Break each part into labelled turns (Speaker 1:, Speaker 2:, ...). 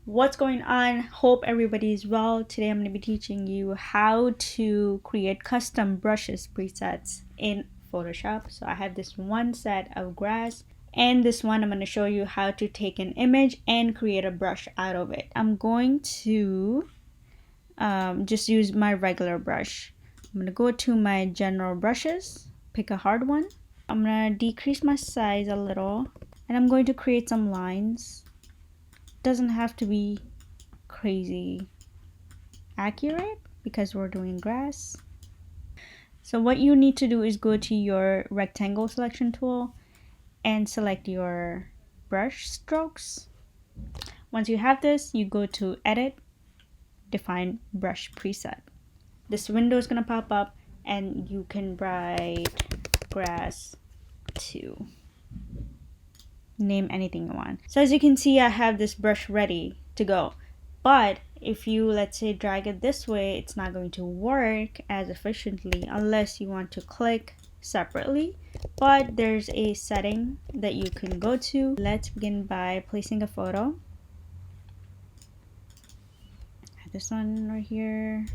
Speaker 1: What's going on? Hope everybody's well. Today I'm going to be teaching you how to create custom brushes presets in Photoshop. So I have this one set of grass, and this one I'm going to show you how to take an image and create a brush out of it. I'm going to just use my regular brush. I'm going to go to my general brushes, pick a hard one. I'm going to decrease my size a little, and I'm going to create some lines. Doesn't have to be crazy accurate because we're doing grass. So what you need to do is go to your rectangle selection tool and select your brush strokes. Once you have this, you go to edit, define brush preset. This window is going to pop up and you can write grass 2. Name anything you want. So as you can see, I have this brush ready to go. But if you, let's say, drag it this way, it's not going to work as efficiently unless you want to click separately. But there's a setting that you can go to. Let's begin by placing a photo. This one right here.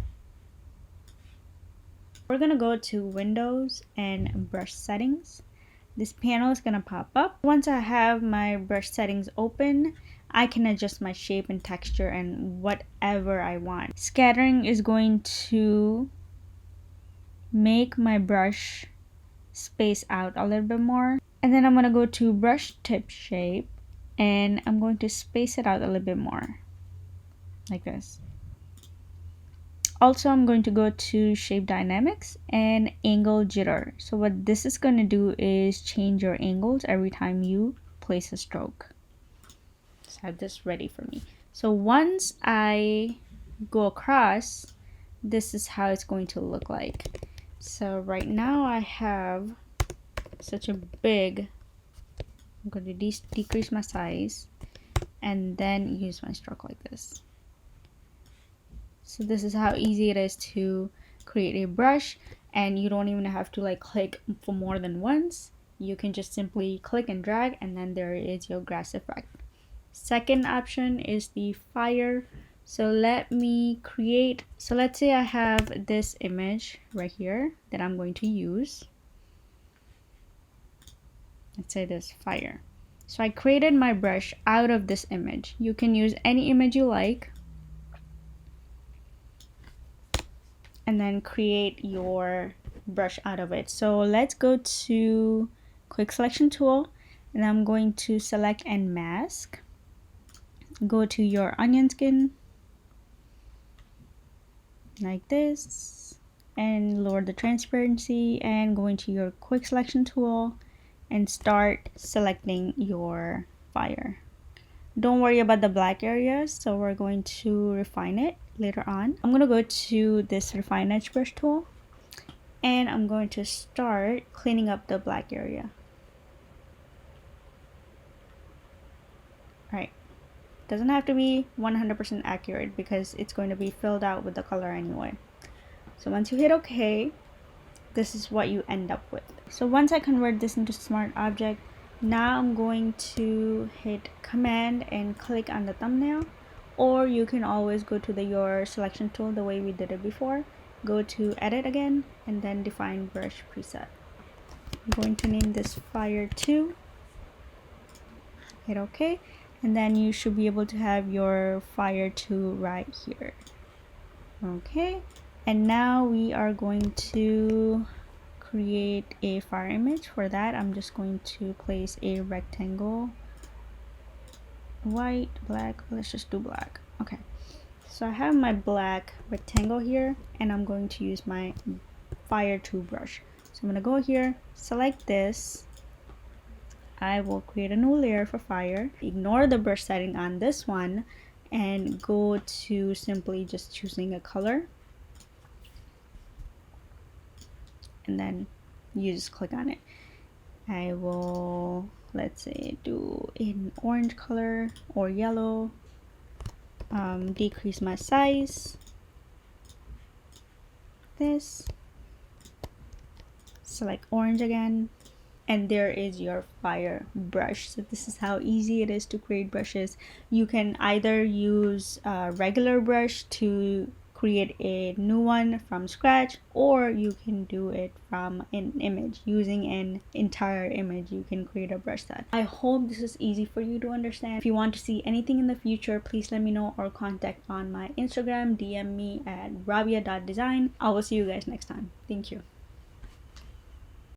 Speaker 1: We're gonna go to Windows and Brush Settings. This panel is gonna pop up. Once I have my brush settings open, I can adjust my shape and texture and whatever I want. Scattering is going to make my brush space out a little bit more. And then I'm gonna go to brush tip shape and I'm going to space it out a little bit more, like this. Also, I'm going to go to shape dynamics and angle jitter. So what this is going to do is change your angles every time you place a stroke. Just have this ready for me. So once I go across, this is how it's going to look like. So right now I have such a big, I'm going to decrease my size and then use my stroke like this. So this is how easy it is to create a brush, and you don't even have to like click for more than once. You can just simply click and drag and then there is your grass effect. Second option is the fire. So let's say I have this image right here that I'm going to use. Let's say this fire. So I created my brush out of this image. You can use any image you like and then create your brush out of it. So let's go to quick selection tool and I'm going to select and mask. Go to your onion skin like this and lower the transparency and go into your quick selection tool and start selecting your fire. Don't worry about the black areas, so we're going to refine it later on. I'm going to go to this refine edge brush tool and I'm going to start cleaning up the black area. Right. Doesn't have to be 100% accurate because it's going to be filled out with the color anyway. So once you hit OK, this is what you end up with. So once I convert this into Smart Object, now I'm going to hit Command and click on the thumbnail, or you can always go to your selection tool the way we did it before. Go to Edit again and then define brush preset. I'm going to name this Fire 2. Hit OK, and then you should be able to have your Fire 2 right here. Okay, and now we are going to create a fire image. For that, I'm just going to place a rectangle, white, black. Let's just do black. Okay, so I have my black rectangle here and I'm going to use my Fire 2 brush. So I'm going to go here, select this. I will create a new layer for fire. Ignore the brush setting on this one and go to simply just choosing a color. And then you just click on it. I will, let's say, do an orange color or yellow. Decrease my size. This. Select orange again. and there is your fire brush. So this is how easy it is to create brushes. You can either use a regular brush to create a new one from scratch, or you can do it from an image. Using an entire image, you can create a brush set. I hope this is easy for you to understand. If you want to see anything in the future, please let me know or contact on my Instagram. DM me at rabia.design. I will see you guys next time. Thank you.